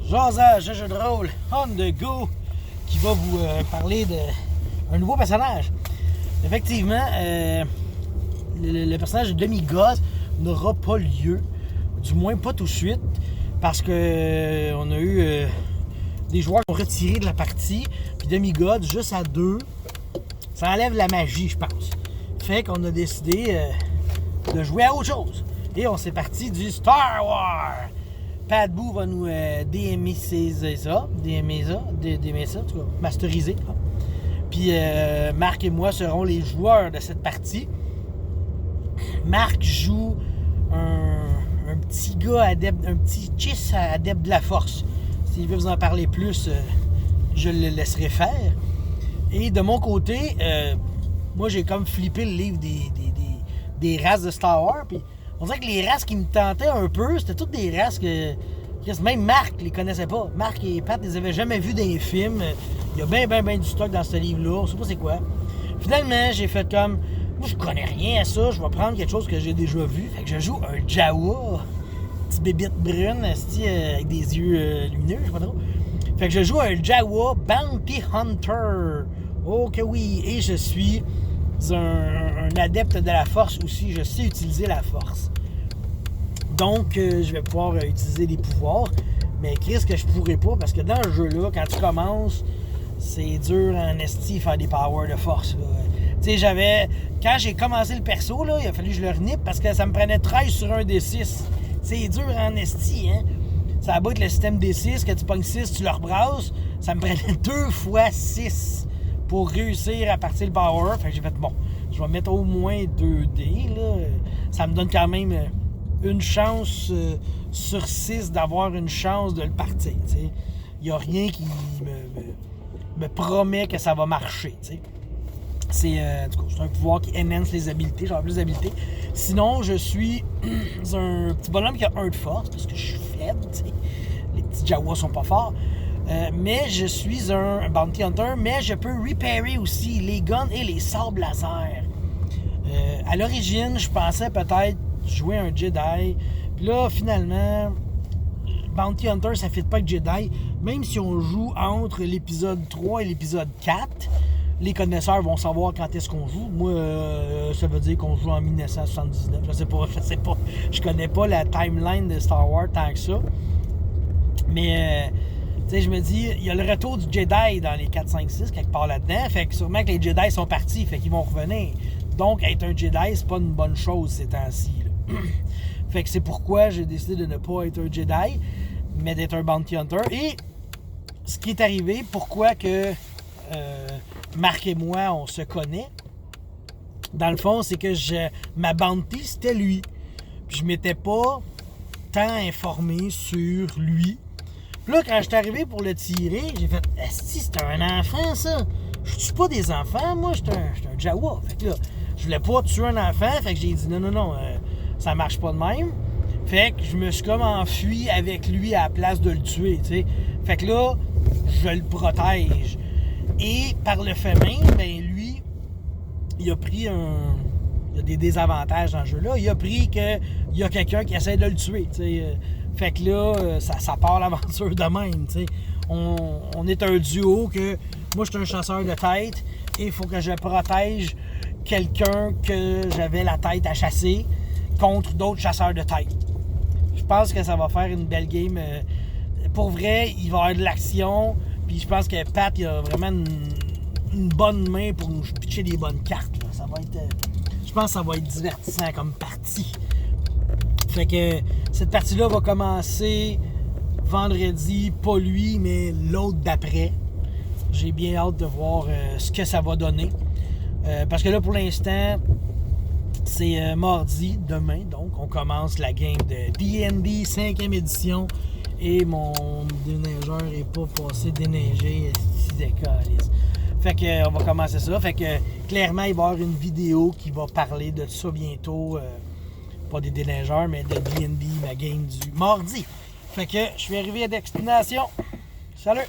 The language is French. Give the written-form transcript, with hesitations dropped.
Jasage de jeu de rôle on the go qui va vous parler d'un nouveau personnage. Effectivement, le personnage de Demigod n'aura pas lieu, du moins pas tout de suite, parce que on a eu des joueurs qui ont retiré de la partie, puis Demigod, juste à 2, ça enlève la magie, je pense. Fait qu'on a décidé de jouer à autre chose. Et on s'est parti du Star Wars. Pat Boo va nous DMer ça, en tout cas, masteriser. Puis Marc et moi serons les joueurs de cette partie. Marc joue un petit gars adepte, un petit chiss adepte de la force. S'il veut vous en parler plus, je le laisserai faire. Et de mon côté, moi j'ai comme flippé le livre des races de Star Wars. Puis on dirait que les races qui me tentaient un peu, c'était toutes des races que même Marc les connaissait pas. Marc et Pat les avaient jamais vus dans les films. Il y a bien du stock dans ce livre-là. On sait pas c'est quoi. Finalement, j'ai fait comme, moi je connais rien à ça, je vais prendre quelque chose que j'ai déjà vu. Fait que je joue un Jawa, petit bébite brune, avec des yeux lumineux, je sais pas trop. Fait que je joue un Jawa Bounty Hunter. Oh que oui, et je suis un adepte de la force aussi, je sais utiliser la force. Donc, je vais pouvoir utiliser des pouvoirs, mais Chris, que je pourrais pas, parce que dans le jeu-là, quand tu commences, c'est dur en esti faire des powers de force. Tu sais, quand j'ai commencé le perso, là, il a fallu que je le renippe parce que ça me prenait 13 sur un D6. C'est dur en esti, hein. Ça va être le système D6, que tu pognes 6, tu le rebrasses, ça me prenait 2 fois 6 pour réussir à partir le power. Fait que j'ai fait, bon, je vais mettre au moins 2 dés, là. Ça me donne quand même une chance sur 6 d'avoir une chance de le partir, t'sais. Il n'y a rien qui me promet que ça va marcher, t'sais. C'est un pouvoir qui enhance les habilités, j'aurai plus d'habilités. Sinon, je suis un petit bonhomme qui a 1 de force, parce que je suis faible, t'sais. Les petits Jawas sont pas forts. Mais je suis un Bounty Hunter, mais je peux repairer aussi les guns et les sabres laser. À l'origine, je pensais peut-être jouer un Jedi. Puis là, finalement, Bounty Hunter, ça ne fit pas avec Jedi. Même si on joue entre l'épisode 3 et l'épisode 4, les connaisseurs vont savoir quand est-ce qu'on joue. Moi, ça veut dire qu'on joue en 1979. Je sais pas. Je connais pas la timeline de Star Wars tant que ça. Mais... tu sais, je me dis, il y a le retour du Jedi dans les 4, 5, 6, quelque part là-dedans. Fait que sûrement que les Jedi sont partis, fait qu'ils vont revenir. Donc, être un Jedi, c'est pas une bonne chose ces temps-ci. Fait que c'est pourquoi j'ai décidé de ne pas être un Jedi, mais d'être un Bounty Hunter. Et ce qui est arrivé, pourquoi que Marc et moi, on se connaît, dans le fond, c'est que ma Bounty, c'était lui. Puis je m'étais pas tant informé sur lui. Puis là, quand je suis arrivé pour le tirer, j'ai fait « Esti, c'est un enfant, ça! Je tue pas des enfants, moi, je suis un Jawa. » Fait que là, je voulais pas tuer un enfant, fait que j'ai dit « Non, ça marche pas de même. » Fait que je me suis comme enfui avec lui à la place de le tuer, tu sais. Fait que là, je le protège. Et par le fait même, ben lui, il a pris il y a des désavantages dans ce jeu-là. Il a pris qu'il y a quelqu'un qui essaie de le tuer, tu sais. Fait que là, ça part l'aventure de même, tu sais. On est un duo que... Moi, je suis un chasseur de tête et il faut que je protège quelqu'un que j'avais la tête à chasser contre d'autres chasseurs de tête. Je pense que ça va faire une belle game. Pour vrai, il va y avoir de l'action. Puis je pense que Pat, il a vraiment une bonne main pour nous pitcher des bonnes cartes, là. Ça va être... je pense que ça va être divertissant comme partie. Fait que cette partie-là va commencer vendredi, pas lui, mais l'autre d'après. J'ai bien hâte de voir ce que ça va donner. Parce que là, pour l'instant, c'est mardi, demain. Donc, on commence la game de D&D 5e édition. Et mon déneigeur n'est pas passé déneiger. Fait que on va commencer ça. Fait que clairement, il va y avoir une vidéo qui va parler de ça bientôt. Pas des déneigeurs, mais de D&D, ma game du mardi. Fait que je suis arrivé à destination. Salut!